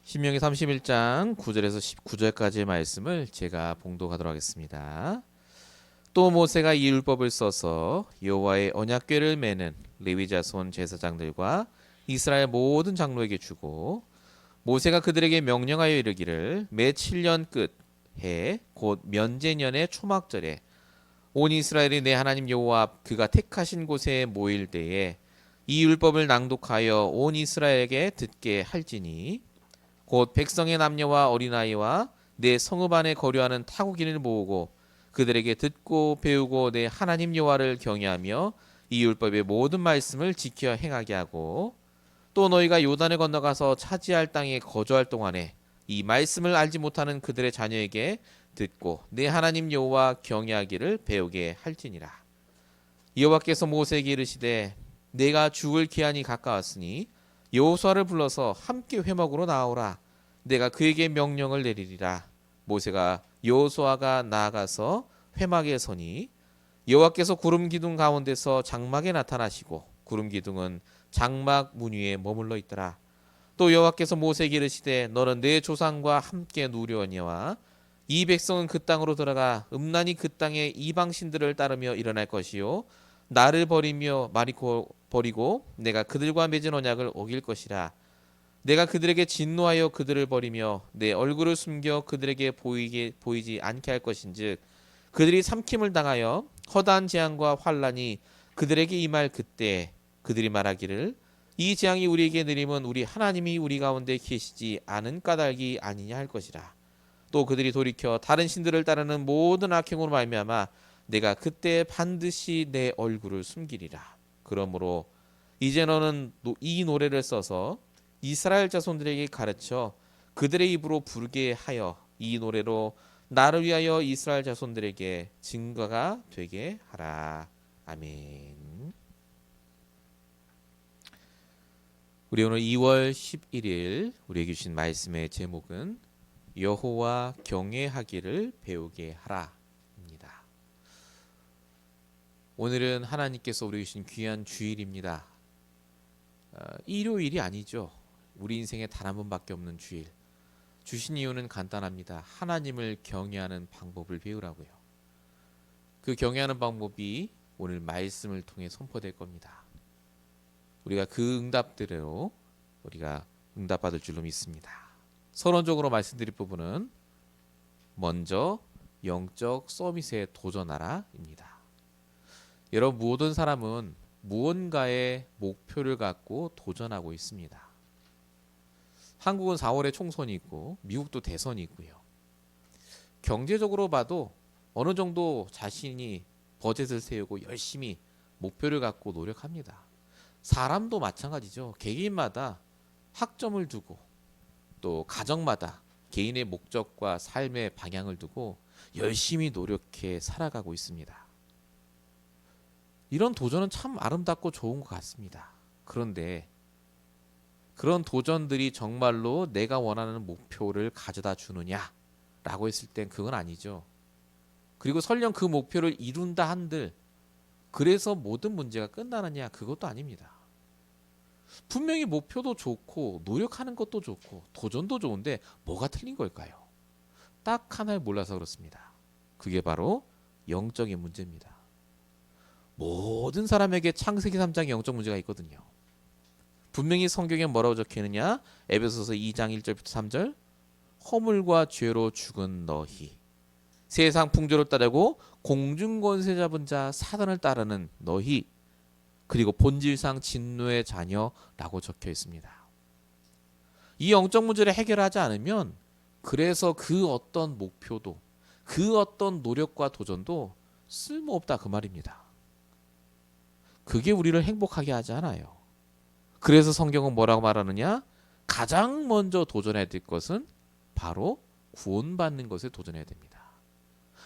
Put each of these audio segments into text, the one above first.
신명기 31장 9절에서 19절까지의 말씀을 제가 봉독하도록 하겠습니다. 또 모세가 이 율법을 써서 여호와의 언약궤를 매는 레위 자손 제사장들과 이스라엘 모든 장로에게 주고, 모세가 그들에게 명령하여 이르기를 매 7년 끝 해 곧 면제년의 초막절에 온 이스라엘이 내 하나님 여호와 앞 그가 택하신 곳에 모일 때에 이 율법을 낭독하여 온 이스라엘에게 듣게 할지니, 곧 백성의 남녀와 어린아이와 내 성읍 안에 거류하는 타국인을 모으고 그들에게 듣고 배우고 내 하나님 여호와를 경외하며 이 율법의 모든 말씀을 지켜 행하게 하고, 또 너희가 요단을 건너가서 차지할 땅에 거주할 동안에 이 말씀을 알지 못하는 그들의 자녀에게 듣고 내 하나님 여호와 경외하기를 배우게 할지니라. 여호와께서 모세에게 이르시되 내가 죽을 기한이 가까웠으니 여호수아를 불러서 함께 회막으로 나오라. 내가 그에게 명령을 내리리라. 모세가 여호수아가 나아가서 회막에 서니 여호와께서 구름 기둥 가운데서 장막에 나타나시고 구름 기둥은 장막 문 위에 머물러 있더라. 또 여호와께서 모세에게 이르시되 너는 내 조상과 함께 누려니와 이 백성은 그 땅으로 들어가 음란히 그 땅의 이방 신들을 따르며 일어날 것이요 나를 버리며 마리코 버리고 내가 그들과 맺은 언약을 어길 것이라. 내가 그들에게 진노하여 그들을 버리며 내 얼굴을 숨겨 그들에게 보이지 않게 할 것인즉 그들이 삼킴을 당하여 허다한 재앙과 환란이 그들에게 임할 그때 그들이 말하기를 이 재앙이 우리에게 내림은 우리 하나님이 우리 가운데 계시지 않은 까닭이 아니냐 할 것이라. 또 그들이 돌이켜 다른 신들을 따르는 모든 악행으로 말미암아 내가 그때 반드시 내 얼굴을 숨기리라. 그러므로 이제 너는 이 노래를 써서 이스라엘 자손들에게 가르쳐 그들의 입으로 부르게 하여 이 노래로 나를 위하여 이스라엘 자손들에게 증거가 되게 하라. 아멘. 우리 오늘 2월 11일 우리에게 주신 말씀의 제목은 여호와 경외하기를 배우게 하라입니다. 오늘은 하나님께서 우리에게 주신 귀한 주일입니다. 일요일이 아니죠. 우리 인생에 단 한 번밖에 없는 주일. 주신 이유는 간단합니다. 하나님을 경외하는 방법을 배우라고요. 그 경외하는 방법이 오늘 말씀을 통해 선포될 겁니다. 우리가 그 응답대로 우리가 응답받을 줄로 믿습니다. 서론적으로 말씀드릴 부분은 먼저 영적 서밋에 도전하라입니다. 여러분, 모든 사람은 무언가의 목표를 갖고 도전하고 있습니다. 한국은 4월에 총선이 있고 미국도 대선이 있고요. 경제적으로 봐도 어느 정도 자신이 버젯을 세우고 열심히 목표를 갖고 노력합니다. 사람도 마찬가지죠. 개개인마다 학점을 두고 또 가정마다 개인의 목적과 삶의 방향을 두고 열심히 노력해 살아가고 있습니다. 이런 도전은 참 아름답고 좋은 것 같습니다. 그런데 그런 도전들이 정말로 내가 원하는 목표를 가져다 주느냐라고 했을 땐 그건 아니죠. 그리고 설령 그 목표를 이룬다 한들 그래서 모든 문제가 끝나느냐, 그것도 아닙니다. 분명히 목표도 좋고 노력하는 것도 좋고 도전도 좋은데 뭐가 틀린 걸까요? 딱 하나를 몰라서 그렇습니다. 그게 바로 영적인 문제입니다. 모든 사람에게 창세기 3장에 영적 문제가 있거든요. 분명히 성경에 뭐라고 적혀있느냐? 에베소서 2장 1절부터 3절, 허물과 죄로 죽은 너희, 세상 풍조를 따르고 공중권세 잡은 자 사단을 따르는 너희, 그리고 본질상 진노의 자녀라고 적혀 있습니다. 이 영적 문제를 해결하지 않으면 그래서 그 어떤 목표도 그 어떤 노력과 도전도 쓸모없다, 그 말입니다. 그게 우리를 행복하게 하지 않아요. 그래서 성경은 뭐라고 말하느냐? 가장 먼저 도전해야 될 것은 바로 구원받는 것에 도전해야 됩니다.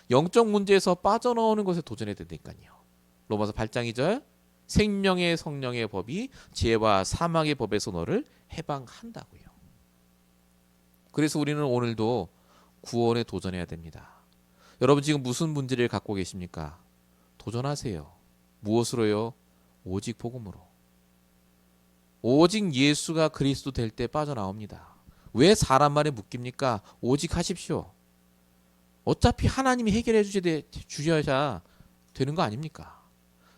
영적 문제에서 빠져나오는 것에 도전해야 된다니까요. 로마서 8장 2절, 생명의 성령의 법이 죄와 사망의 법에서 너를 해방한다고요. 그래서 우리는 오늘도 구원에 도전해야 됩니다. 여러분, 지금 무슨 문제를 갖고 계십니까? 도전하세요. 무엇으로요? 오직 복음으로. 오직 예수가 그리스도 될 때 빠져나옵니다. 왜 사람 말에 묶입니까? 오직 하십시오. 어차피 하나님이 해결해 주셔야 되는 거 아닙니까?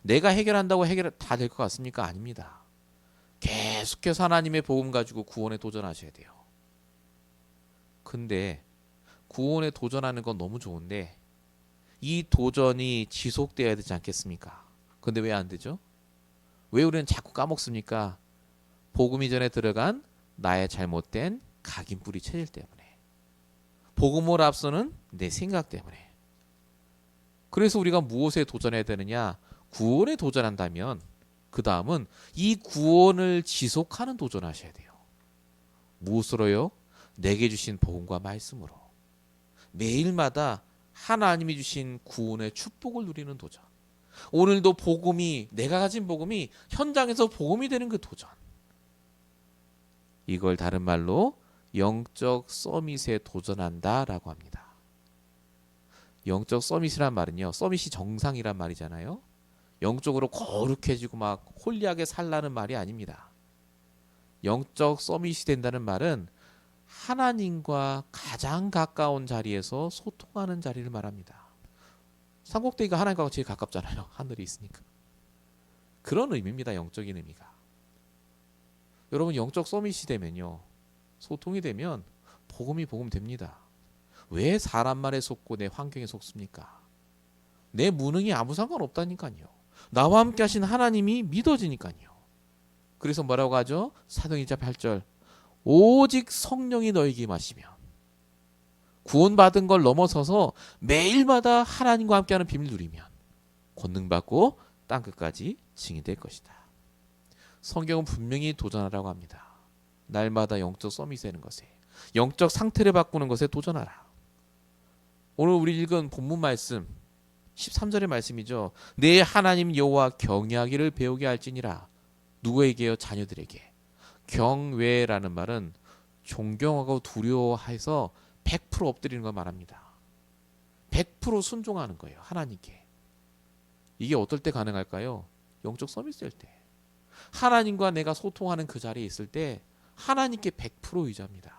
내가 해결한다고 해결 다 될 것 같습니까? 아닙니다. 계속해서 하나님의 복음 가지고 구원에 도전하셔야 돼요. 근데 구원에 도전하는 건 너무 좋은데 이 도전이 지속돼야 되지 않겠습니까? 근데 왜 안 되죠? 왜 우리는 자꾸 까먹습니까? 복음 이전에 들어간 나의 잘못된 각인 뿌리 체질 때문에, 복음을 앞서는 내 생각 때문에. 그래서 우리가 무엇에 도전해야 되느냐? 구원에 도전한다면 그 다음은 이 구원을 지속하는 도전하셔야 돼요. 무엇으로요? 내게 주신 복음과 말씀으로. 매일마다 하나님이 주신 구원의 축복을 누리는 도전. 오늘도 복음이, 내가 가진 복음이 현장에서 복음이 되는 그 도전. 이걸 다른 말로 영적 서밋에 도전한다라고 합니다. 영적 서밋이란 말은요, 서밋이 정상이란 말이잖아요. 영적으로 거룩해지고 막 홀리하게 살라는 말이 아닙니다. 영적 서밋이 된다는 말은 하나님과 가장 가까운 자리에서 소통하는 자리를 말합니다. 삼국대기가 하나님과 제일 가깝잖아요. 하늘이 있으니까. 그런 의미입니다. 영적인 의미가. 여러분, 영적 서밋이 되면요, 소통이 되면 복음이 복음 됩니다. 왜 사람 말에 속고 내 환경에 속습니까? 내 무능이 아무 상관없다니까요. 나와 함께 하신 하나님이 믿어지니까요. 그래서 뭐라고 하죠? 사도행전 2장 8절, 오직 성령이 너에게 임하시면, 구원받은 걸 넘어서서 매일마다 하나님과 함께하는 비밀 누리면 권능받고 땅끝까지 증인될 것이다. 성경은 분명히 도전하라고 합니다. 날마다 영적 서밋이 되는 것에, 영적 상태를 바꾸는 것에 도전하라. 오늘 우리 읽은 본문 말씀 13절의 말씀이죠. 내 하나님 여호와 경외하기를 배우게 할지니라. 누구에게요? 자녀들에게. 경외라는 말은 존경하고 두려워해서 100% 엎드리는 걸 말합니다. 100% 순종하는 거예요. 하나님께. 이게 어떨 때 가능할까요? 영적 서밋 될 때. 하나님과 내가 소통하는 그 자리에 있을 때 하나님께 100% 의지합니다.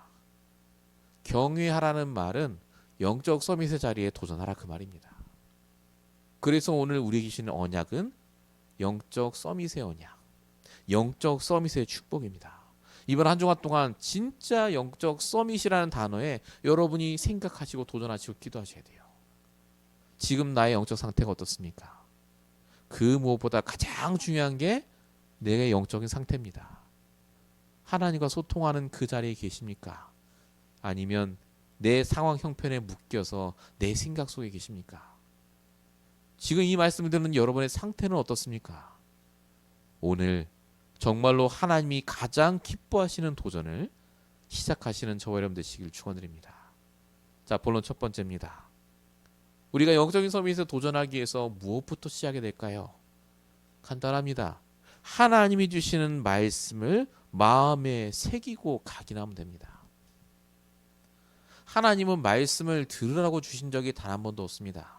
경외하라는 말은 영적 서밋의 자리에 도전하라 그 말입니다. 그래서 오늘 우리에게 주시는 언약은 영적 서밋의 언약, 영적 서밋의 축복입니다. 이번 한 주간 동안 진짜 영적 서밋이라는 단어에 여러분이 생각하시고 도전하시고 기도하셔야 돼요. 지금 나의 영적 상태가 어떻습니까? 그 무엇보다 가장 중요한 게 내 영적인 상태입니다. 하나님과 소통하는 그 자리에 계십니까? 아니면 내 상황 형편에 묶여서 내 생각 속에 계십니까? 지금 이 말씀을 듣는 여러분의 상태는 어떻습니까? 오늘 정말로 하나님이 가장 기뻐하시는 도전을 시작하시는 저와 여러분 되시길 축원드립니다. 자, 본론 첫 번째입니다. 우리가 영적인 서밋에 도전하기 위해서 무엇부터 시작해야 될까요? 간단합니다. 하나님이 주시는 말씀을 마음에 새기고 각인하면 됩니다. 하나님은 말씀을 들으라고 주신 적이 단 한 번도 없습니다.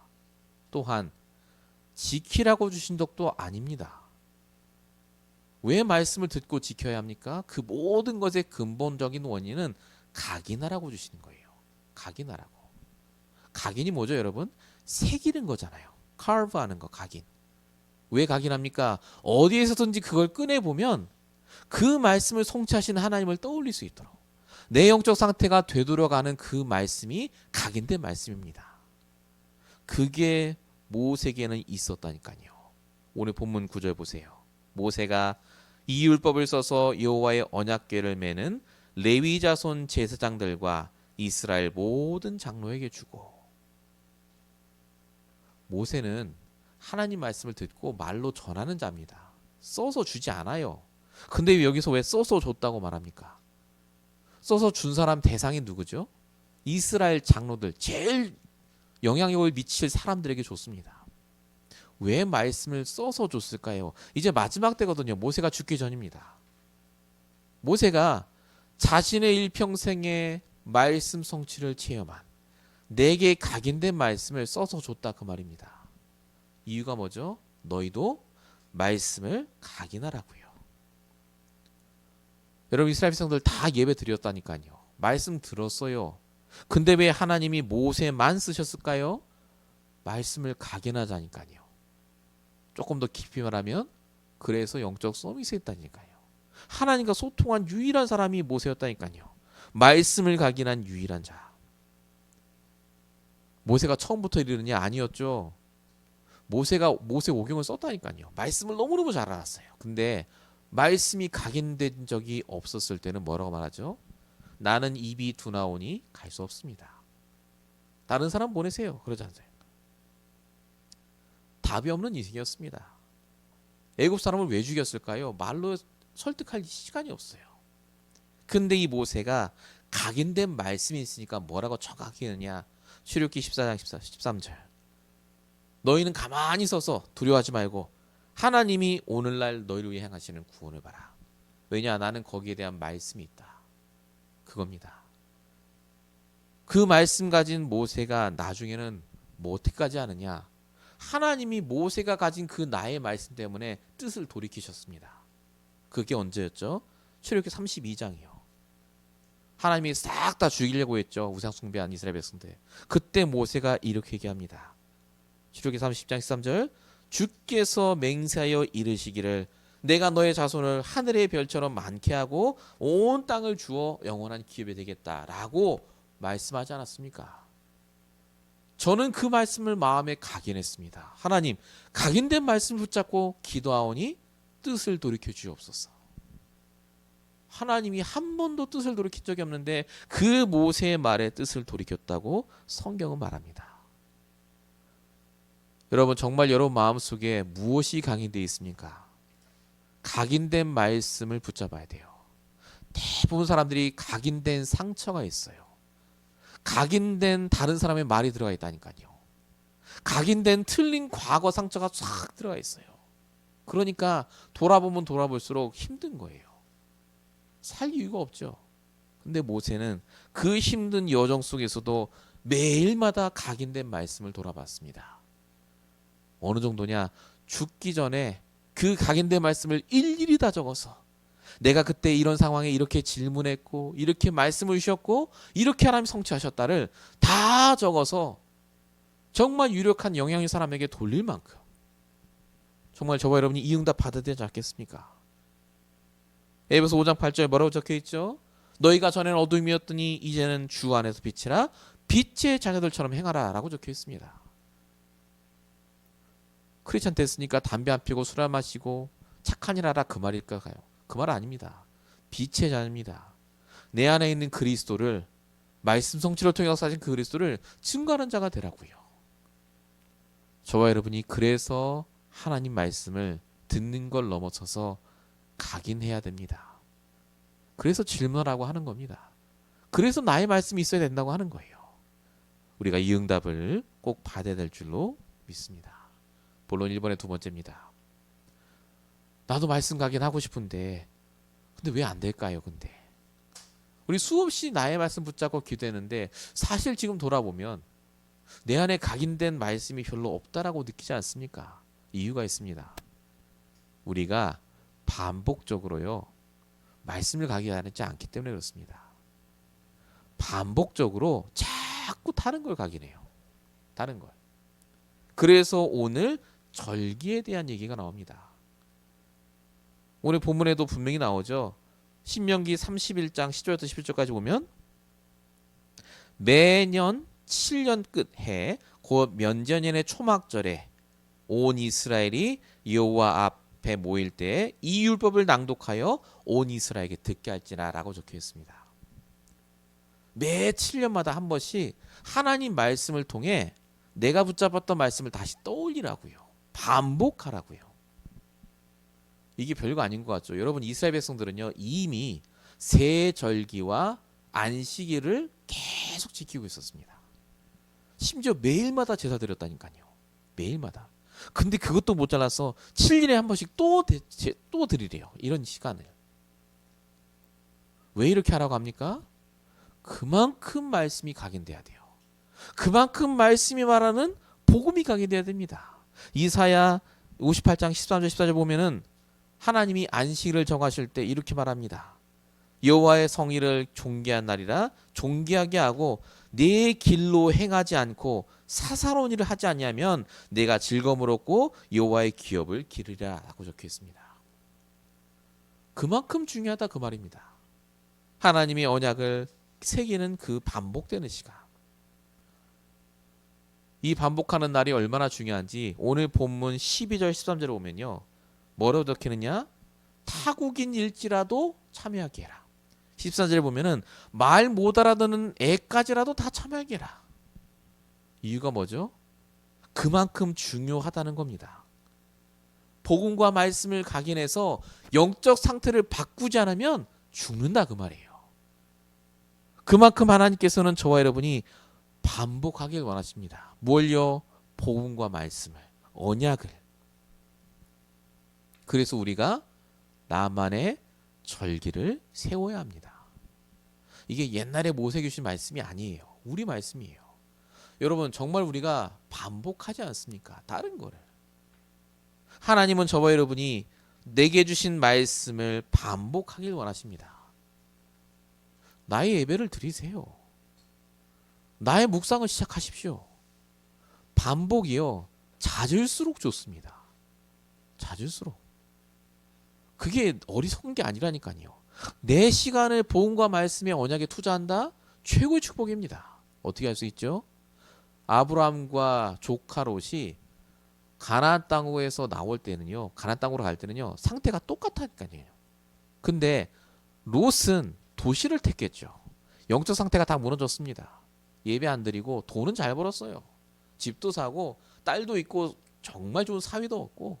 또한 지키라고 주신 적도 아닙니다. 왜 말씀을 듣고 지켜야 합니까? 그 모든 것의 근본적인 원인은 각인하라고 주시는 거예요. 각인하라고. 각인이 뭐죠, 여러분? 새기는 거잖아요. carve하는 거, 각인. 왜 각인합니까? 어디에서든지 그걸 꺼내보면 그 말씀을 성취하시는 하나님을 떠올릴 수 있도록 내 영적 상태가 되돌아가는 그 말씀이 각인된 말씀입니다. 그게 모세에게는 있었다니까요. 오늘 본문 9절 보세요. 모세가 이 율법을 써서 여호와의 언약궤를 매는 레위 자손 제사장들과 이스라엘 모든 장로에게 주고. 모세는 하나님 말씀을 듣고 말로 전하는 자입니다. 써서 주지 않아요. 근데 여기서 왜 써서 줬다고 말합니까? 써서 준 사람 대상이 누구죠? 이스라엘 장로들, 제일 영향력을 미칠 사람들에게 줬습니다. 왜 말씀을 써서 줬을까요? 이제 마지막 때거든요. 모세가 죽기 전입니다. 모세가 자신의 일평생의 말씀 성취를 체험한 내게 각인된 말씀을 써서 줬다 그 말입니다. 이유가 뭐죠? 너희도 말씀을 각인하라고요. 여러분, 이스라엘 백성들 다 예배 드렸다니까요. 말씀 들었어요. 근데 왜 하나님이 모세만 쓰셨을까요? 말씀을 각인하자니까요. 조금 더 깊이 말하면 그래서 영적 서비스 했다니까요. 하나님과 소통한 유일한 사람이 모세였다니까요. 말씀을 각인한 유일한 자. 모세가 처음부터 이르느냐? 아니었죠. 모세가 모세오경을 썼다니까요. 말씀을 너무너무 잘 알았어요. 근데 말씀이 각인된 적이 없었을 때는 뭐라고 말하죠? 나는 입이 두나오니 갈 수 없습니다. 다른 사람 보내세요. 그러지 않아요. 답이 없는 인생이었습니다. 애굽 사람을 왜 죽였을까요? 말로 설득할 시간이 없어요. 근데 이 모세가 각인된 말씀이 있으니까 뭐라고 처각했느냐? 출애굽기 14장 13절. 너희는 가만히 서서 두려워하지 말고 하나님이 오늘날 너희를 위해 행하시는 구원을 봐라. 왜냐? 나는 거기에 대한 말씀이 있다. 그겁니다. 그 말씀 가진 모세가 나중에는 뭐 어떻게까지 하느냐? 하나님이 모세가 가진 그 나의 말씀 때문에 뜻을 돌이키셨습니다. 그게 언제였죠? 출애굽기 32장이요. 하나님이 싹 다 죽이려고 했죠. 우상 숭배한 이스라엘 백성들. 그때 모세가 이렇게 얘기합니다. 출애굽기 30장 13절. 주께서 맹세하여 이르시기를 내가 너의 자손을 하늘의 별처럼 많게 하고 온 땅을 주어 영원한 기업이 되겠다라고 말씀하지 않았습니까? 저는 그 말씀을 마음에 각인했습니다. 하나님, 각인된 말씀을 붙잡고 기도하오니 뜻을 돌이켜 주옵소서. 하나님이 한 번도 뜻을 돌이킨 적이 없는데 그 모세의 말에 뜻을 돌이켰다고 성경은 말합니다. 여러분, 정말 여러분 마음속에 무엇이 각인되어 있습니까? 각인된 말씀을 붙잡아야 돼요. 대부분 사람들이 각인된 상처가 있어요. 각인된 다른 사람의 말이 들어가 있다니까요. 각인된 틀린 과거 상처가 쫙 들어가 있어요. 그러니까 돌아보면 돌아볼수록 힘든 거예요. 살 이유가 없죠. 근데 모세는 그 힘든 여정 속에서도 매일마다 각인된 말씀을 돌아봤습니다. 어느 정도냐? 죽기 전에 그 각인된 말씀을 일일이 다 적어서 내가 그때 이런 상황에 이렇게 질문했고 이렇게 말씀을 주셨고 이렇게 하나님 성취하셨다를 다 적어서 정말 유력한 영향의 사람에게 돌릴 만큼 정말 저와 여러분이 이 응답 받아야 되지 않겠습니까? 에베소 5장 8절에 뭐라고 적혀있죠? 너희가 전에는 어둠이었더니 이제는 주 안에서 빛이라 빛의 자녀들처럼 행하라 라고 적혀있습니다. 크리스찬 됐으니까 담배 안 피고 술 안 마시고 착한 일 하라 그 말일까요? 그 말 아닙니다. 빛의 자녀입니다. 내 안에 있는 그리스도를 말씀 성취를 통해 역사하신 그 그리스도를 증거하는 자가 되라고요. 저와 여러분이 그래서 하나님 말씀을 듣는 걸 넘어서서 각인해야 됩니다. 그래서 질문하라고 하는 겁니다. 그래서 나의 말씀이 있어야 된다고 하는 거예요. 우리가 이 응답을 꼭 받아야 될 줄로 믿습니다. 본론 1번의 두 번째입니다. 나도 말씀 각인하고 싶은데 근데 왜 안 될까요? 근데 우리 수없이 나의 말씀 붙잡고 기도했는데 사실 지금 돌아보면 내 안에 각인된 말씀이 별로 없다라고 느끼지 않습니까? 이유가 있습니다. 우리가 반복적으로요 말씀을 각인하지 않기 때문에 그렇습니다. 반복적으로 자꾸 다른 걸 각인해요. 다른 걸. 그래서 오늘 절기에 대한 얘기가 나옵니다. 오늘 본문에도 분명히 나오죠. 신명기 31장 10절부터 11절까지 보면 매년 7년 끝해 곧 면전년의 초막절에 온 이스라엘이 여호와 앞에 모일 때에 이 율법을 낭독하여 온 이스라엘에게 듣게 할지라 라고 적혀 있습니다. 매 7년마다 한 번씩 하나님 말씀을 통해 내가 붙잡았던 말씀을 다시 떠올리라고요. 반복하라고요. 이게 별거 아닌 것 같죠. 여러분 이스라엘 백성들은요 이미 새 절기와 안식일을 계속 지키고 있었습니다. 심지어 매일마다 제사 드렸다니까요. 매일마다. 근데 그것도 모자라서 7일에 한 번씩 또 드리래요. 이런 시간을. 왜 이렇게 하라고 합니까? 그만큼 말씀이 각인돼야 돼요. 그만큼 말씀이 말하는 복음이 각인돼야 됩니다. 이사야 58장 13절 14절 보면은 하나님이 안식일을 정하실 때 이렇게 말합니다. 여호와의 성의를 존귀한 날이라 존귀하게 하고 내 길로 행하지 않고 사사로운 일을 하지 아니하면 내가 즐거움을 얻고 여호와의 기업을 기르리라 라고 적혀 있습니다. 그만큼 중요하다 그 말입니다. 하나님의 언약을 새기는 그 반복되는 시간. 이 반복하는 날이 얼마나 중요한지 오늘 본문 12절 13절에 보면요. 뭐라고 적히느냐? 타국인 일지라도 참여하게 해라. 14절에 보면은 말 못 알아듣는 애까지라도 다 참여하게 해라. 이유가 뭐죠? 그만큼 중요하다는 겁니다. 복음과 말씀을 각인해서 영적 상태를 바꾸지 않으면 죽는다 그 말이에요. 그만큼 하나님께서는 저와 여러분이 반복하길 원하십니다. 뭘요? 복음과 말씀을, 언약을. 그래서 우리가 나만의 절기를 세워야 합니다. 이게 옛날에 모세에게 주신 말씀이 아니에요. 우리 말씀이에요. 여러분 정말 우리가 반복하지 않습니까? 다른 거를. 하나님은 저와 여러분이 내게 주신 말씀을 반복하길 원하십니다. 나의 예배를 드리세요. 나의 묵상을 시작하십시오. 반복이요. 잦을수록 좋습니다. 잦을수록. 그게 어리석은 게 아니라니까요. 내 시간을 복음과 말씀의 언약에 투자한다? 최고의 축복입니다. 어떻게 할 수 있죠? 아브라함과 조카 롯이 가나안 땅에서 나올 때는요. 가나안 땅으로 갈 때는요. 상태가 똑같다니까요. 근데 롯은 도시를 택했죠. 영적 상태가 다 무너졌습니다. 예배 안 드리고 돈은 잘 벌었어요. 집도 사고 딸도 있고 정말 좋은 사위도 얻고.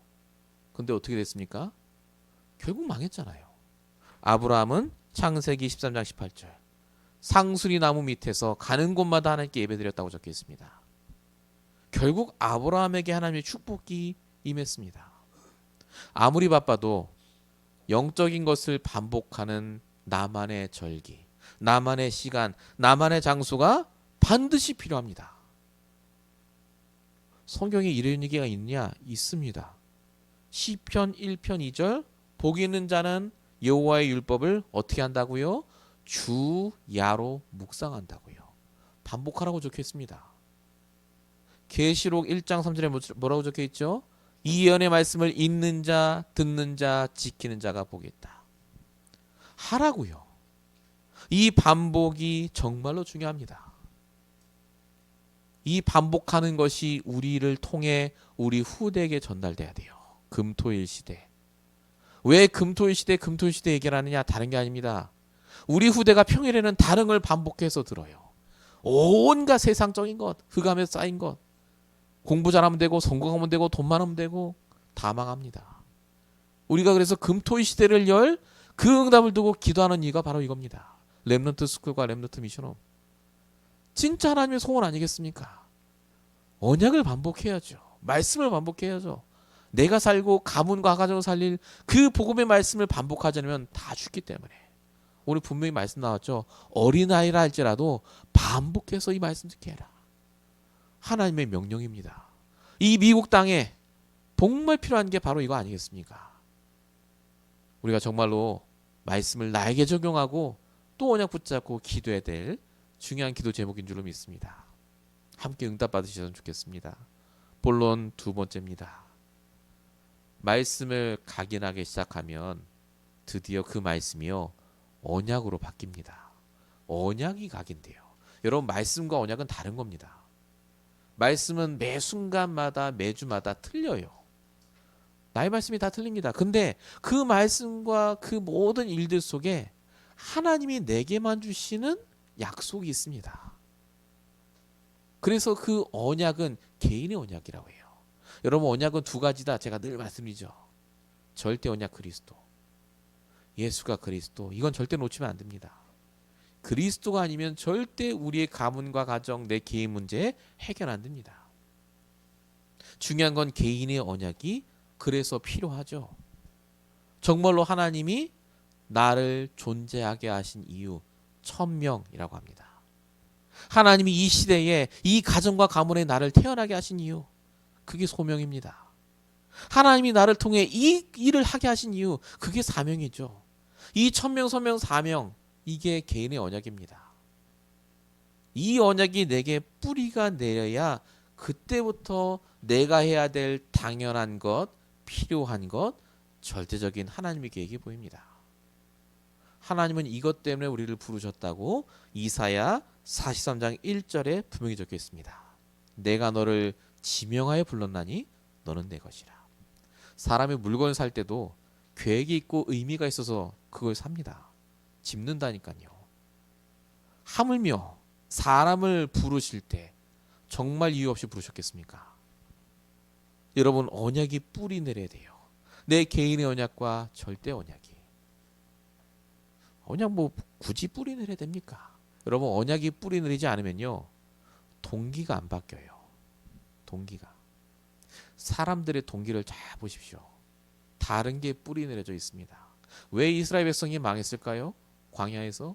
근데 어떻게 됐습니까? 결국 망했잖아요. 아브라함은 창세기 13장 18절 상수리 나무 밑에서 가는 곳마다 하나님께 예배드렸다고 적혀 있습니다. 결국 아브라함에게 하나님의 축복이 임했습니다. 아무리 바빠도 영적인 것을 반복하는 나만의 절기, 나만의 시간, 나만의 장소가 반드시 필요합니다. 성경에 이런 얘기가 있냐? 있습니다. 시편 1편 2절 복이 있는 자는 여호와의 율법을 어떻게 한다고요? 주야로 묵상한다고요. 반복하라고 적혀 있습니다. 계시록 1장 3절에 뭐라고 적혀 있죠? 이 예언의 말씀을 읽는 자, 듣는 자, 지키는 자가 복이 있다. 하라고요. 이 반복이 정말로 중요합니다. 이 반복하는 것이 우리를 통해 우리 후대에게 전달돼야 돼요. 금토일 시대. 왜 금토일 시대 얘기를 하느냐? 다른 게 아닙니다. 우리 후대가 평일에는 다른 걸 반복해서 들어요. 온갖 세상적인 것, 흑암에 쌓인 것, 공부 잘하면 되고 성공하면 되고 돈 많으면 되고 다 망합니다. 우리가 그래서 금토일 시대를 열 그 응답을 두고 기도하는 이유가 바로 이겁니다. 렘넌트 스쿨과 렘넌트 미션홈. 진짜 하나님의 소원 아니겠습니까? 언약을 반복해야죠. 말씀을 반복해야죠. 내가 살고 가문과 가정을 살릴 그 복음의 말씀을 반복하지 않으면 다 죽기 때문에. 오늘 분명히 말씀 나왔죠. 어린아이라 할지라도 반복해서 이 말씀 듣게 해라. 하나님의 명령입니다. 이 미국 땅에 정말 필요한 게 바로 이거 아니겠습니까? 우리가 정말로 말씀을 나에게 적용하고 또 언약 붙잡고 기도해야 될 중요한 기도 제목인 줄로 믿습니다. 함께 응답 받으셨으면 좋겠습니다. 본론 두 번째입니다. 말씀을 각인하기 시작하면 드디어 그 말씀이요 언약으로 바뀝니다. 언약이 각인돼요. 여러분 말씀과 언약은 다른 겁니다. 말씀은 매 순간마다 매주마다 틀려요. 나의 말씀이 다 틀립니다. 근데 그 말씀과 그 모든 일들 속에 하나님이 내게만 주시는 약속이 있습니다. 그래서 그 언약은 개인의 언약이라고 해요. 여러분 언약은 두 가지다. 제가 늘 말씀드리죠. 절대 언약 그리스도. 예수가 그리스도. 이건 절대 놓치면 안 됩니다. 그리스도가 아니면 절대 우리의 가문과 가정, 내 개인 문제 해결 안 됩니다. 중요한 건 개인의 언약이 그래서 필요하죠. 정말로 하나님이 나를 존재하게 하신 이유, 천명이라고 합니다. 하나님이 이 시대에 이 가정과 가문에 나를 태어나게 하신 이유, 그게 소명입니다. 하나님이 나를 통해 이 일을 하게 하신 이유, 그게 사명이죠. 이 천명, 선명, 사명 이게 개인의 언약입니다. 이 언약이 내게 뿌리가 내려야 그때부터 내가 해야 될 당연한 것, 필요한 것, 절대적인 하나님의 계획이 보입니다. 하나님은 이것 때문에 우리를 부르셨다고 이사야 43장 1절에 분명히 적혀 있습니다. 내가 너를 지명하여 불렀나니 너는 내 것이라. 사람이 물건을 살 때도 계획이 있고 의미가 있어서 그걸 삽니다. 집는다니까요. 하물며 사람을 부르실 때 정말 이유 없이 부르셨겠습니까? 여러분, 언약이 뿌리 내려야 돼요. 내 개인의 언약과 절대 언약이. 언약 뭐 굳이 뿌리 내려야 됩니까? 여러분, 언약이 뿌리 내리지 않으면요, 동기가 안 바뀌어요. 동기가. 사람들의 동기를 잘 보십시오. 다른 게 뿌리 내려져 있습니다. 왜 이스라엘 백성이 망했을까요? 광야에서.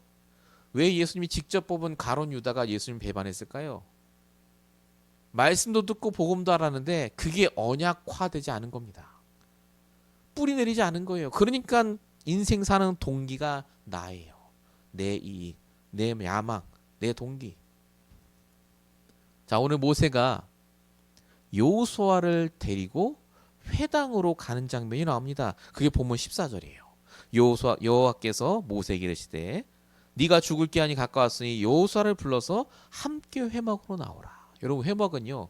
왜 예수님이 직접 뽑은 가룟 유다가 예수님 배반했을까요? 말씀도 듣고 복음도 알았는데 그게 언약화되지 않은 겁니다. 뿌리 내리지 않은 거예요. 그러니까 인생 사는 동기가 나예요. 내 이익, 내 야망, 내 동기. 자, 오늘 모세가 여호수아를 데리고 회당으로 가는 장면이 나옵니다. 그게 본문 14절이에요. 여호와께서 모세에게 이르시되 네가 죽을 기한이 가까웠으니 여호수아를 불러서 함께 회막으로 나오라. 여러분, 회막은요,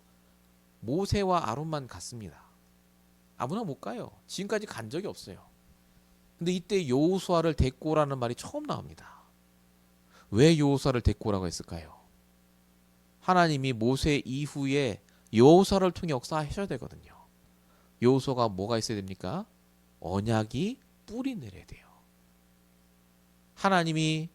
모세와 아론만 갔습니다. 아무나 못 가요. 지금까지 간 적이 없어요. 근데 이때 여호수아를 데리고 오라는 말이 처음 나옵니다. 왜 여호수아를 데리고 오라고 했을까요? 하나님이 모세 이후에 여호수아를 통해 역사하셔야 되거든요. 여호수아가 뭐가 있어야 됩니까? 언약이 뿌리 내려야 돼요. 하나님이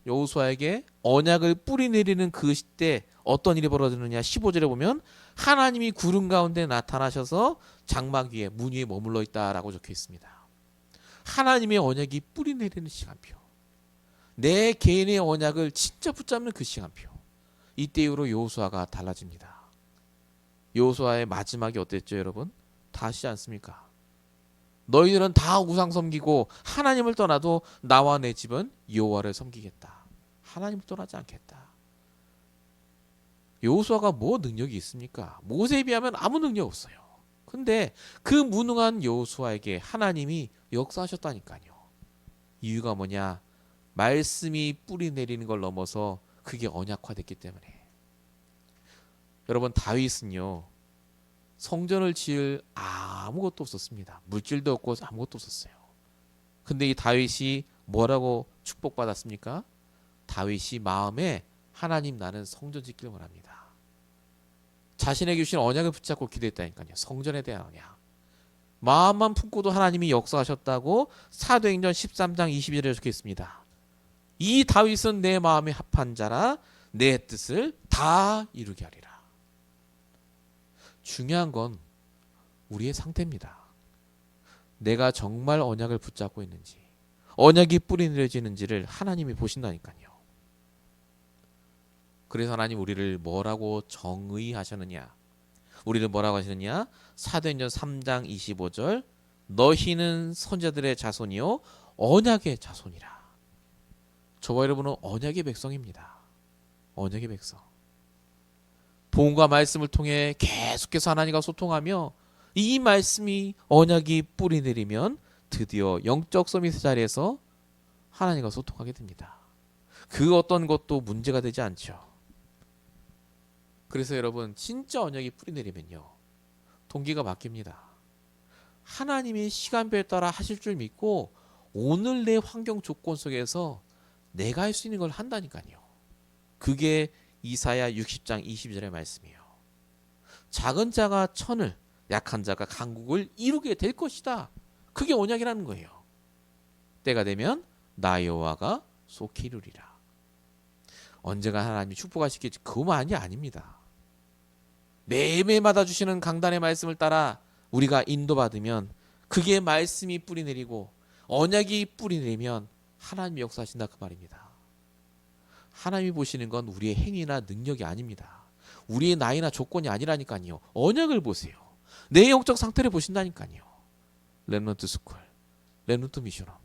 여호수아에게 언약을 뿌리 내리는 그 시대 어떤 일이 벌어지느냐, 15절에 보면 하나님이 구름 가운데 나타나셔서 장막 위에 문 위에 머물러 있다라고 적혀 있습니다. 하나님의 언약이 뿌리 내리는 시간표. 내 개인의 언약을 진짜 붙잡는 그 시간표. 이때 이후로 여호수아가 달라집니다. 여호수아의 마지막이 어땠죠, 여러분? 다 아시지 않습니까? 너희들은 다 우상 섬기고 하나님을 떠나도 나와 내 집은 여호와를 섬기겠다. 하나님을 떠나지 않겠다. 여호수아가 뭐 능력이 있습니까? 모세에 비하면 아무 능력 없어요. 근데 그 무능한 여호수아에게 하나님이 역사하셨다니까요. 이유가 뭐냐? 말씀이 뿌리 내리는 걸 넘어서 그게 언약화됐기 때문에. 여러분, 다윗은요, 성전을 지을 아무것도 없었습니다. 물질도 없고 아무것도 없었어요. 근데 이 다윗이 뭐라고 축복받았습니까? 다윗이 마음에 하나님, 나는 성전 짓기를 원합니다. 자신에게 주신 언약을 붙잡고 기도했다니까요. 성전에 대한 언약. 마음만 품고도 하나님이 역사하셨다고 사도행전 13장 22절에 적혀 있습니다. 이 다윗은 내 마음에 합한 자라 내 뜻을 다 이루게 하리라. 중요한 건 우리의 상태입니다. 내가 정말 언약을 붙잡고 있는지, 언약이 뿌리 내려지는지를 하나님이 보신다니까요. 그래서 하나님 우리를 뭐라고 정의하셨느냐? 우리를 뭐라고 하시느냐? 사도행전 3장 25절 너희는 선자들의 자손이요 언약의 자손이라. 저와 여러분은 언약의 백성입니다. 언약의 백성. 복음과 말씀을 통해 계속해서 하나님과 소통하며 이 말씀이 언약이 뿌리 내리면 드디어 영적 서밋 자리에서 하나님과 소통하게 됩니다. 그 어떤 것도 문제가 되지 않죠. 그래서 여러분, 진짜 언약이 뿌리 내리면요, 동기가 바뀝니다. 하나님이 시간표에 따라 하실 줄 믿고 오늘 내 환경 조건 속에서 내가 할 수 있는 걸 한다니까요. 그게 이사야 60장 22절의 말씀이에요. 작은 자가 천을, 약한 자가 강국을 이루게 될 것이다. 그게 언약이라는 거예요. 때가 되면 나 여호와가 속히 이루리라. 언제가 하나님이 축복하시겠지, 그것만이 아닙니다. 매일매일마다 주시는 강단의 말씀을 따라 우리가 인도받으면 그게 말씀이 뿌리 내리고 언약이 뿌리 내리면 하나님이 역사하신다, 그 말입니다. 하나님이 보시는 건 우리의 행위나 능력이 아닙니다. 우리의 나이나 조건이 아니라니까요. 언약을 보세요. 내 영적 상태를 보신다니까요. 렘넌트 스쿨, 렘넌트 미션업,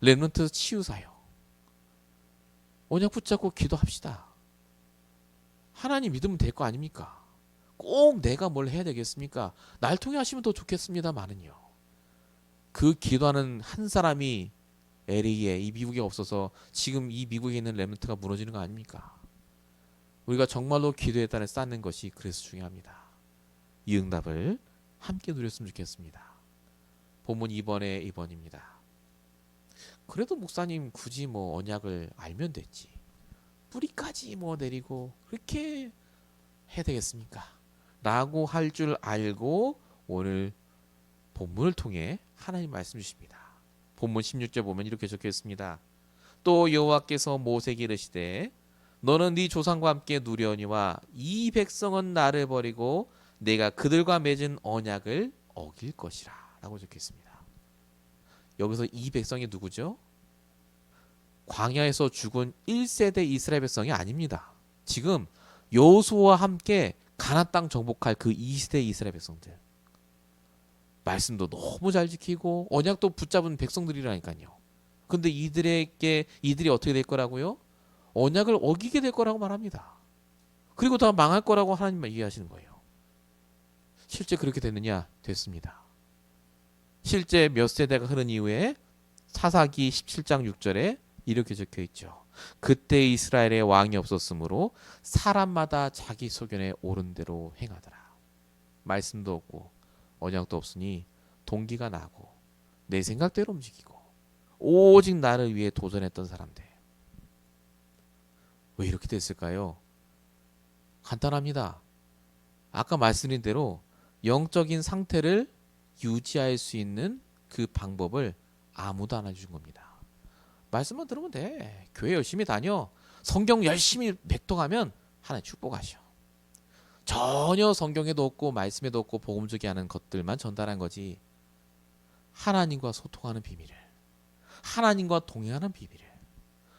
렘넌트 치유사역. 언약 붙잡고 기도합시다. 하나님 믿으면 될 거 아닙니까? 꼭 내가 뭘 해야 되겠습니까? 날 통해 하시면 더 좋겠습니다만은요. 그 기도하는 한 사람이 LA에, 이 미국에 없어서 지금 이 미국에 있는 렘넌트가 무너지는 거 아닙니까? 우리가 정말로 기도에 따라 쌓는 것이 그래서 중요합니다. 이 응답을 함께 누렸으면 좋겠습니다. 본문 2번입니다. 그래도 목사님 굳이 뭐 언약을 알면 됐지, 뿌리까지 뭐 내리고 그렇게 해야 되겠습니까? 라고 할 줄 알고 오늘 본문을 통해 하나님 말씀 주십니다. 본문 16절 보면 이렇게 적혀 있습니다. 또 여호와께서 모세에게 이르시되 너는 네 조상과 함께 누려니와 이 백성은 나를 버리고 내가 그들과 맺은 언약을 어길 것이라 라고 적혀 있습니다. 여기서 이 백성이 누구죠? 광야에서 죽은 1세대 이스라엘 백성이 아닙니다. 지금 여호수아와 함께 가나안 땅 정복할 그 2세대 이스라엘 백성들. 말씀도 너무 잘 지키고 언약도 붙잡은 백성들이라니까요. 근데 이들이 어떻게 될 거라고요? 언약을 어기게 될 거라고 말합니다. 그리고 다 망할 거라고 하나님만 얘기하시는 거예요. 실제 그렇게 됐느냐? 됐습니다. 실제 몇 세대가 흐른 이후에 사사기 17장 6절에 이렇게 적혀 있죠. 그때 이스라엘에 왕이 없었으므로 사람마다 자기 소견에 옳은 대로 행하더라. 말씀도 없고 언약도 없으니 동기가 나고 내 생각대로 움직이고 오직 나를 위해 도전했던 사람들. 왜 이렇게 됐을까요? 간단합니다. 아까 말씀드린 대로 영적인 상태를 유지할 수 있는 그 방법을 아무도 안 해준 겁니다. 말씀만 들으면 돼. 교회 열심히 다녀. 성경 열심히 맥독하면 하나님 축복하셔. 전혀 성경에도 없고 말씀에도 없고 복음적이 하는 것들만 전달한 거지. 하나님과 소통하는 비밀을, 하나님과 동행하는 비밀을,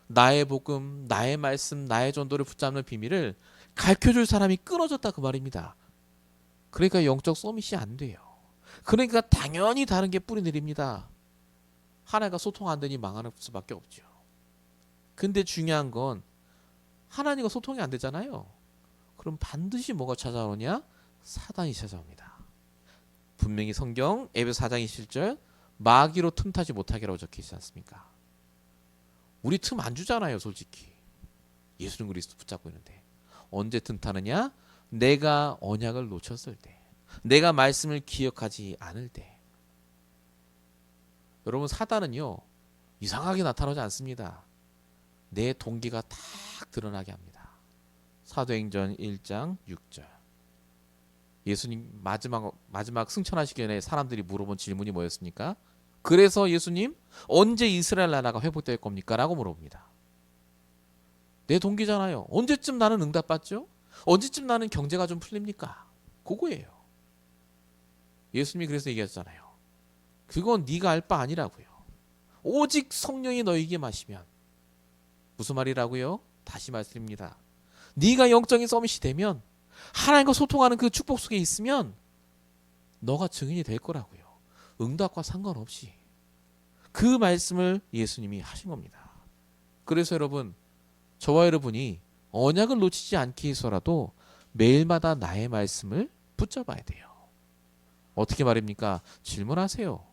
나의 복음, 나의 말씀, 나의 전도를 붙잡는 비밀을 가르쳐줄 사람이 끊어졌다 그 말입니다. 그러니까 영적 서밋이 안 돼요. 그러니까 당연히 다른 게 뿌리 내립니다. 하나님과 소통 안 되니 망하는 수밖에 없죠. 근데 중요한 건 하나님과 소통이 안 되잖아요. 그럼 반드시 뭐가 찾아오냐? 사단이 찾아옵니다. 분명히 성경 에베소 4장 27절 마귀로 틈타지 못하게라고 적혀 있지 않습니까? 우리 틈 안 주잖아요, 솔직히. 예수는 그리스도 붙잡고 있는데. 언제 틈타느냐? 내가 언약을 놓쳤을 때, 내가 말씀을 기억하지 않을 때. 여러분, 사단은요 이상하게 나타나지 않습니다. 내 동기가 딱 드러나게 합니다. 사도행전 1장 6절. 예수님 마지막 승천하시기 전에 사람들이 물어본 질문이 뭐였습니까? 그래서 예수님 언제 이스라엘 나라가 회복될 겁니까? 라고 물어봅니다. 내 동기잖아요. 언제쯤 나는 응답받죠? 언제쯤 나는 경제가 좀 풀립니까? 그거예요. 예수님이 그래서 얘기하셨잖아요. 그건 네가 알 바 아니라고요. 오직 성령이 너에게 마시면. 무슨 말이라고요? 다시 말씀드립니다. 네가 영적인 서밋이 되면, 하나님과 소통하는 그 축복 속에 있으면 너가 증인이 될 거라고요. 응답과 상관없이. 그 말씀을 예수님이 하신 겁니다. 그래서 여러분, 저와 여러분이 언약을 놓치지 않기 위해서라도 매일마다 나의 말씀을 붙잡아야 돼요. 어떻게 말입니까? 질문하세요.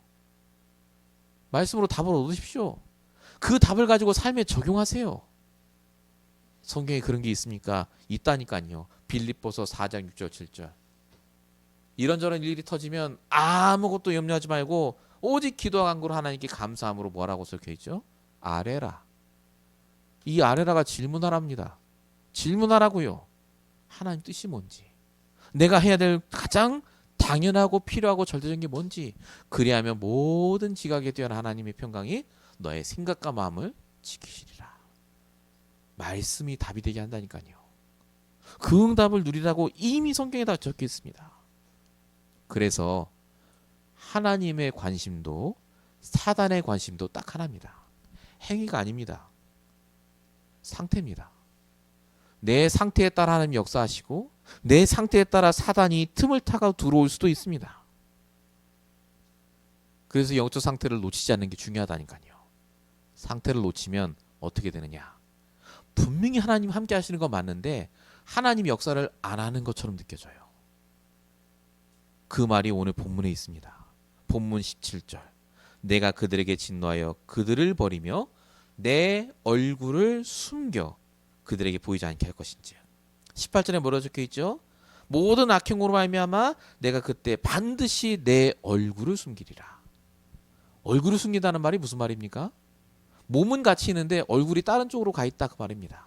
말씀으로 답을 얻으십시오. 그 답을 가지고 삶에 적용하세요. 성경에 그런 게 있습니까? 있다니까요. 빌립보서 4장 6절 7절. 이런저런 일이 터지면 아무것도 염려하지 말고 오직 기도와 간구로 하나님께 감사함으로 뭐라고 적혀있죠? 아뢰라. 이 아뢰라가 질문하랍니다. 질문하라고요. 하나님 뜻이 뭔지, 내가 해야 될 가장 당연하고 필요하고 절대적인 게 뭔지, 그리하면 모든 지각에 뛰어난 하나님의 평강이 너의 생각과 마음을 지키시리라. 말씀이 답이 되게 한다니까요. 그 응답을 누리라고 이미 성경에 다 적혀 있습니다. 그래서 하나님의 관심도 사단의 관심도 딱 하나입니다. 행위가 아닙니다. 상태입니다. 내 상태에 따라 하나님 역사하시고 내 상태에 따라 사단이 틈을 타고 들어올 수도 있습니다. 그래서 영적 상태를 놓치지 않는 게 중요하다니까요. 상태를 놓치면 어떻게 되느냐? 분명히 하나님 함께 하시는 거 맞는데 하나님 역사를 안 하는 것처럼 느껴져요. 그 말이 오늘 본문에 있습니다. 본문 17절. 내가 그들에게 진노하여 그들을 버리며 내 얼굴을 숨겨 그들에게 보이지 않게 할 것인지. 18절에 뭐라 적혀 있죠? 모든 악행으로 말미암아 내가 그때 반드시 내 얼굴을 숨기리라. 얼굴을 숨긴다는 말이 무슨 말입니까? 몸은 같이 있는데 얼굴이 다른 쪽으로 가 있다 그 말입니다.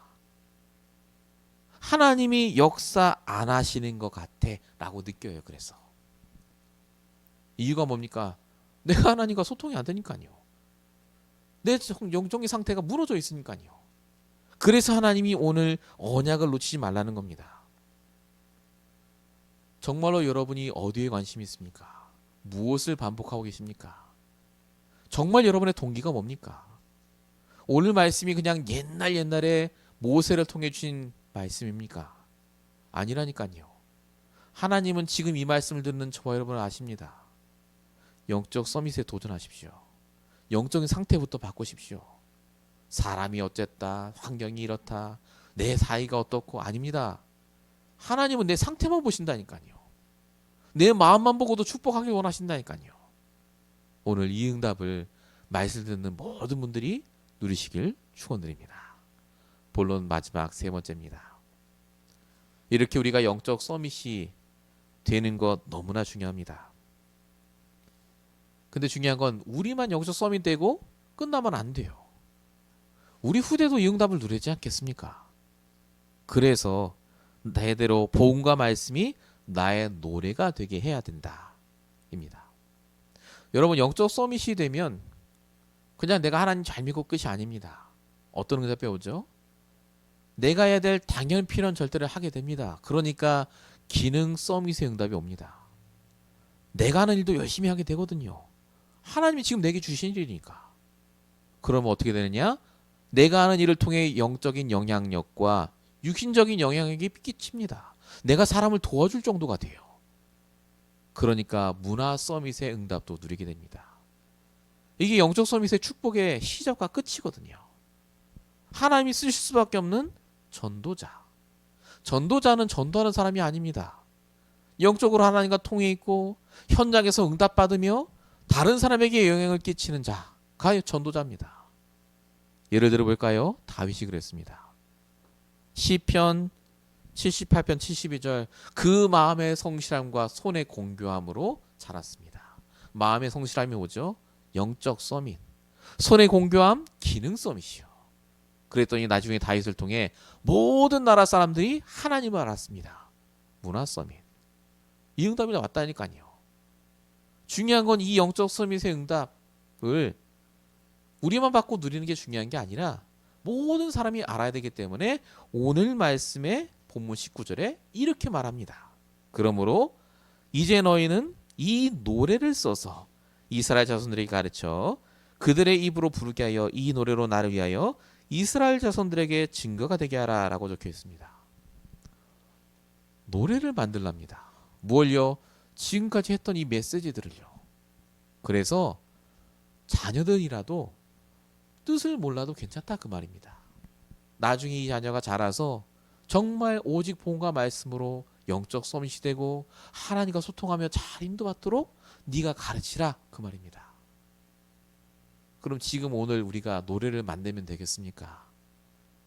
하나님이 역사 안 하시는 것 같아 라고 느껴요. 그래서 이유가 뭡니까? 내가 하나님과 소통이 안 되니까요. 내 영적인 상태가 무너져 있으니까요. 그래서 하나님이 오늘 언약을 놓치지 말라는 겁니다. 정말로 여러분이 어디에 관심이 있습니까? 무엇을 반복하고 계십니까? 정말 여러분의 동기가 뭡니까? 오늘 말씀이 그냥 옛날에 모세를 통해 주신 말씀입니까? 아니라니까요. 하나님은 지금 이 말씀을 듣는 저와 여러분을 아십니다. 영적 서밋에 도전하십시오. 영적인 상태부터 바꾸십시오. 사람이 어쨌다, 환경이 이렇다, 내 사이가 어떻고 아닙니다. 하나님은 내 상태만 보신다니까요. 내 마음만 보고도 축복하길 원하신다니까요. 오늘 이 응답을 말씀 듣는 모든 분들이 누리시길 축원드립니다. 본론 마지막 세 번째입니다. 이렇게 우리가 영적 서밋이 되는 것 너무나 중요합니다. 근데 중요한 건 우리만 영적 서밋 되고 끝나면 안 돼요. 우리 후대도 이 응답을 누리지 않겠습니까? 그래서 대대로 복음과 말씀이 나의 노래가 되게 해야 된다 입니다. 여러분 영적 서밋이 되면 그냥 내가 하나님 잘 믿고 끝이 아닙니다. 어떤 응답 배우죠? 내가 해야 될 당연 필요한 절대를 하게 됩니다. 그러니까 기능 서밋의 응답이 옵니다. 내가 하는 일도 열심히 하게 되거든요. 하나님이 지금 내게 주신 일이니까. 그러면 어떻게 되느냐? 내가 하는 일을 통해 영적인 영향력과 육신적인 영향력이 끼칩니다. 내가 사람을 도와줄 정도가 돼요. 그러니까 문화 서밋의 응답도 누리게 됩니다. 이게 영적 서밋의 축복의 시작과 끝이거든요. 하나님이 쓰실 수밖에 없는 전도자. 전도자는 전도하는 사람이 아닙니다. 영적으로 하나님과 통해 있고 현장에서 응답받으며 다른 사람에게 영향을 끼치는 자가 전도자입니다. 예를 들어 볼까요? 다윗이 그랬습니다. 시편 78편 72절 그 마음의 성실함과 손의 공교함으로 자랐습니다. 마음의 성실함이 뭐죠? 영적 서밋. 손의 공교함 기능 서밋이요. 그랬더니 나중에 다윗을 통해 모든 나라 사람들이 하나님을 알았습니다. 문화 서밋. 이 응답이 왔다니까요. 중요한 건 이 영적 서밋의 응답을 우리만 받고 누리는 게 중요한 게 아니라 모든 사람이 알아야 되기 때문에 오늘 말씀의 본문 19절에 이렇게 말합니다. 그러므로 이제 너희는 이 노래를 써서 이스라엘 자손들에게 가르쳐 그들의 입으로 부르게 하여 이 노래로 나를 위하여 이스라엘 자손들에게 증거가 되게 하라 라고 적혀 있습니다. 노래를 만들랍니다. 무엇요? 지금까지 했던 이 메시지들을요. 그래서 자녀들이라도 뜻을 몰라도 괜찮다 그 말입니다. 나중에 이 자녀가 자라서 정말 오직 복음과 말씀으로 영적 서밋이 되고 하나님과 소통하며 잘 인도받도록 네가 가르치라 그 말입니다. 그럼 지금 오늘 우리가 노래를 만들면 되겠습니까?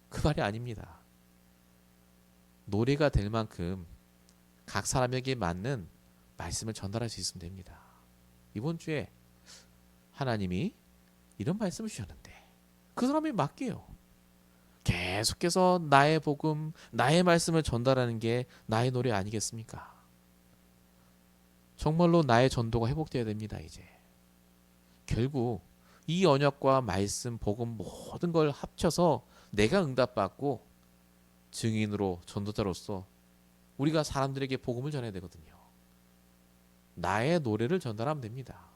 그 말이 아닙니다. 노래가 될 만큼 각 사람에게 맞는 말씀을 전달할 수 있으면 됩니다. 이번 주에 하나님이 이런 말씀을 주셨는데 그 사람이 맡겨요. 계속해서 나의 복음, 나의 말씀을 전달하는 게 나의 노래 아니겠습니까? 정말로 나의 전도가 회복되어야 됩니다. 이제 결국 이 언약과 말씀, 복음 모든 걸 합쳐서 내가 응답받고 증인으로 전도자로서 우리가 사람들에게 복음을 전해야 되거든요. 나의 노래를 전달하면 됩니다.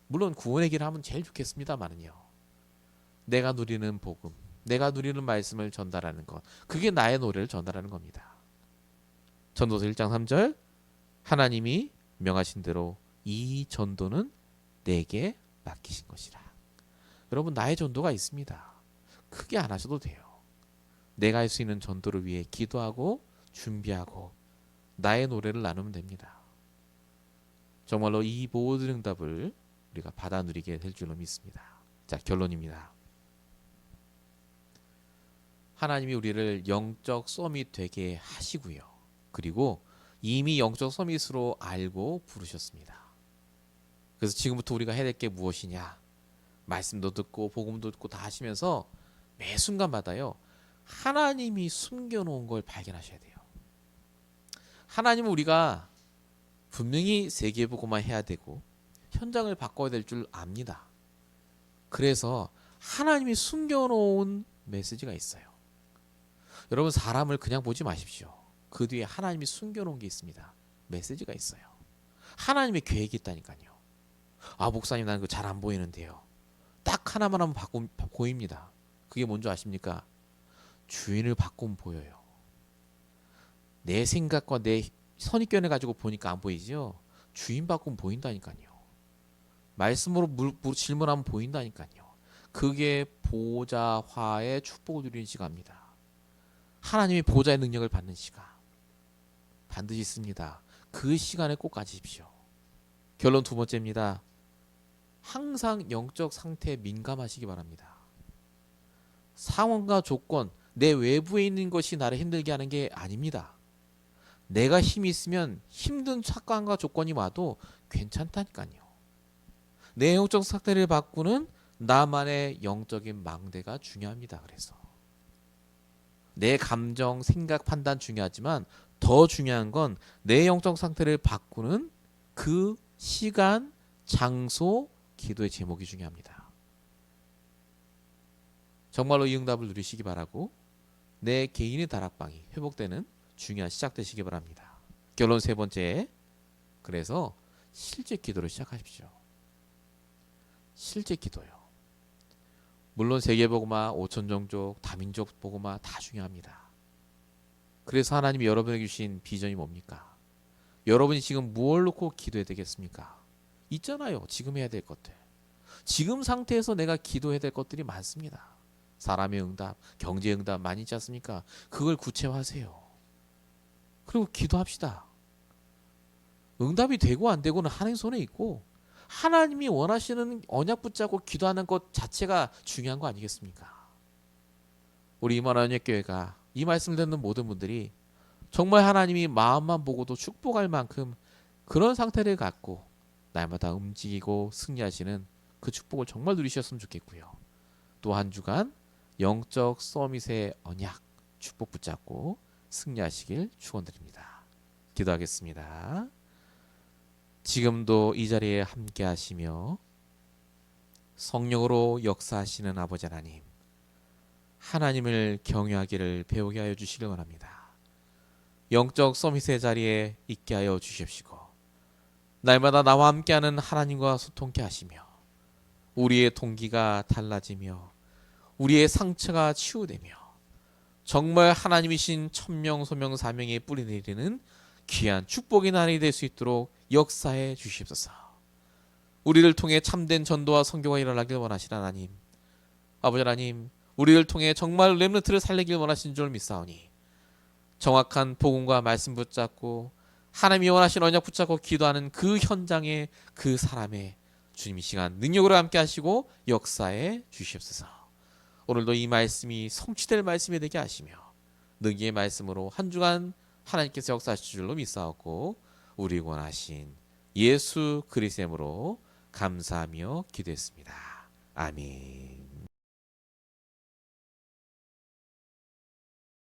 물론 구원의 길을 하면 제일 좋겠습니다만은요. 내가 누리는 복음, 내가 누리는 말씀을 전달하는 것, 그게 나의 노래를 전달하는 겁니다. 전도서 1장 3절 하나님이 명하신 대로 이 전도는 내게 맡기신 것이라. 여러분, 나의 전도가 있습니다. 크게 안 하셔도 돼요. 내가 할 수 있는 전도를 위해 기도하고 준비하고 나의 노래를 나누면 됩니다. 정말로 이 모든 응답을 우리가 받아 누리게 될 줄로 믿습니다. 자, 결론입니다. 하나님이 우리를 영적 서밋 되게 하시고요. 그리고 이미 영적 서밋으로 알고 부르셨습니다. 그래서 지금부터 우리가 해야 될 게 무엇이냐? 말씀도 듣고 복음도 듣고 다 하시면서 매 순간마다요, 하나님이 숨겨놓은 걸 발견하셔야 돼요. 하나님은 우리가 분명히 세계복음만 해야 되고 현장을 바꿔야 될 줄 압니다. 그래서 하나님이 숨겨놓은 메시지가 있어요. 여러분, 사람을 그냥 보지 마십시오. 그 뒤에 하나님이 숨겨놓은 게 있습니다. 메시지가 있어요. 하나님의 계획이 있다니까요. 아, 목사님, 나는 그거 잘 안 보이는데요. 딱 하나만 하면 보입니다. 그게 뭔지 아십니까? 주인을 바꾸면 보여요. 내 생각과 내 선입견을 가지고 보니까 안 보이죠? 주인 바꾸면 보인다니까요. 말씀으로 질문하면 보인다니까요. 그게 보좌화의 축복을 누리는 시간입니다. 하나님의 보좌의 능력을 받는 시간 반드시 있습니다. 그 시간에 꼭 가지십시오. 결론 두 번째입니다. 항상 영적 상태에 민감하시기 바랍니다. 상황과 조건, 내 외부에 있는 것이 나를 힘들게 하는 게 아닙니다. 내가 힘이 있으면 힘든 사건과 조건이 와도 괜찮다니까요. 내 영적 상태를 바꾸는 나만의 영적인 망대가 중요합니다. 그래서 내 감정, 생각, 판단 중요하지만 더 중요한 건 내 영적 상태를 바꾸는 그 시간, 장소, 기도의 제목이 중요합니다. 정말로 이 응답을 누리시기 바라고 내 개인의 다락방이 회복되는 중요한 시작 되시기 바랍니다. 결론 세 번째, 그래서 실제 기도를 시작하십시오. 실제 기도요. 물론 세계복음화, 5천종족, 다민족 복음화 다 중요합니다. 그래서 하나님이 여러분에게 주신 비전이 뭡니까? 여러분이 지금 무엇을 놓고 기도해야 되겠습니까? 있잖아요. 지금 해야 될 것들. 지금 상태에서 내가 기도해야 될 것들이 많습니다. 사람의 응답, 경제 응답 많이 있지 않습니까? 그걸 구체화하세요. 그리고 기도합시다. 응답이 되고 안 되고는 하나님 손에 있고 하나님이 원하시는 언약 붙잡고 기도하는 것 자체가 중요한 거 아니겠습니까? 우리 이만한 언약교회가 이 말씀을 듣는 모든 분들이 정말 하나님이 마음만 보고도 축복할 만큼 그런 상태를 갖고 날마다 움직이고 승리하시는 그 축복을 정말 누리셨으면 좋겠고요. 또 한 주간 영적 서밋의 언약 축복 붙잡고 승리하시길 축원드립니다. 기도하겠습니다. 지금도 이 자리에 함께 하시며 성령으로 역사하시는 아버지 하나님, 하나님을 경외하기를 배우게 하여 주시길 원합니다. 영적 서밋의 자리에 있게 하여 주십시고 날마다 나와 함께하는 하나님과 소통케 하시며 우리의 동기가 달라지며 우리의 상처가 치유되며 정말 하나님이신 천명 소명 사명에 뿌리 내리는 귀한 축복의 날이 될 수 있도록 역사해 주시옵소서. 우리를 통해 참된 전도와 선교가 일어나길 원하시는 하나님, 아버지 하나님, 우리를 통해 정말 렘넌트를 살리길 원하신 줄 믿사오니 정확한 복음과 말씀 붙잡고 하나님이 원하시는 언약 붙잡고 기도하는 그 현장에 그 사람의 주님 이 시간 능력으로 함께 하시고 역사해 주시옵소서. 오늘도 이 말씀이 성취될 말씀이 되게 하시며 능기의 말씀으로 한 주간 하나님께서 역사하실 줄로 믿사옵고 우리 원하신 예수 그리스도로 감사하며 기도했습니다. 아멘.